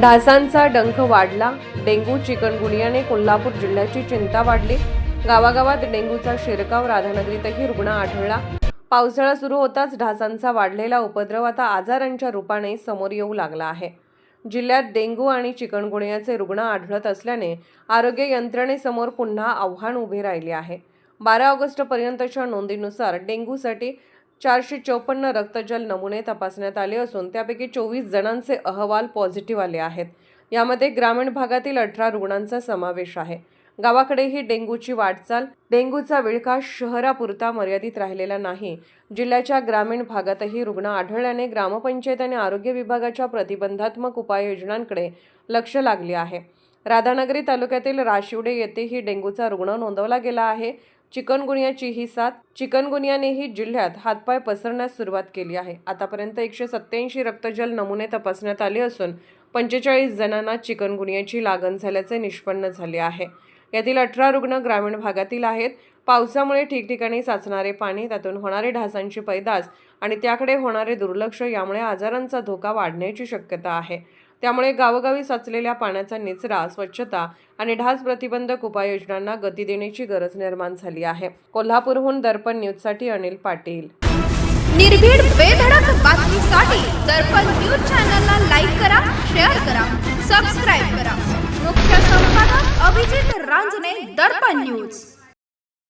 डासांचा डंख वाढला. डेंग्यू चिकनगुनियाने कोल्हापूर जिल्ह्याची चिंता वाढली. गावागावात डेंग्यूचा शिरकाव. राधानगरीतही रुग्ण आढळला. पावसाळा सुरू होताच डासांचा वाढलेला उपद्रव आता आजारांच्या रूपाने समोर येऊ लागला आहे. जिल्ह्यात डेंग्यू आणि चिकनगुनियाचे रुग्ण आढळत असल्याने आरोग्य यंत्रणेसमोर पुन्हा आव्हान उभे राहिले आहे. 12 ऑगस्टपर्यंतच्या नोंदीनुसार डेंग्यूसाठी 454 रक्तजल नमुने तपासण्यात आले असून त्यापैकी 24 जणांचे अहवाल पॉझिटिव्ह आले आहेत. यामध्ये ग्रामीण भागातील 18 रुग्णांचा समावेश आहे. गावाकडेही डेंग्यूची वाटचाल. डेंग्यूचा विळखा शहरापुरता मर्यादित राहिलेला नाही. जिल्ह्याच्या ग्रामीण भागातही रुग्ण आढळल्याने ग्रामपंचायत आणि आरोग्य विभागाच्या प्रतिबंधात्मक उपाययोजनांकडे लक्ष लागले आहे. राधानगरी तालुक्यातील राशिवडे येथेही डेंग्यूचा रुग्ण नोंदवला गेला आहे. चिकनगुनियाची ही साथ. चिकनगुनियानेही जिल्ह्यात हातपाय पसरण्यास सुरुवात केली आहे. आतापर्यंत 187 रक्तजल नमुने तपासण्यात आले असून 45 जणांना चिकनगुनियाची लागण झाल्याचे निष्पन्न झाले आहे. यातील 18 रुग्ण ग्रामीण भागातील आहेत. पावसामुळे ठिकठिकाणी साचणारे पाणी, त्यातून होणारे डासांची पैदास आणि त्याकडे होणारे दुर्लक्ष यामुळे आजारांचा धोका वाढण्याची शक्यता आहे. त्यामुळे गावोगावी साचलेल्या पाण्याचा निचरा, स्वच्छता आणि डास प्रतिबंधक उपाययोजनांना गती देण्याची गरज निर्माण झाली आहे. कोल्हापूरहून दर्पण न्यूजसाठी अनिल पाटील. निर्भीड बेधडक बातमीसाठी दर्पण न्यूज चॅनलला लाईक करा, शेअर करा, सबस्क्राईब करा. मुख्य संपादक अभिजित रांजणे, दर्पण न्यूज.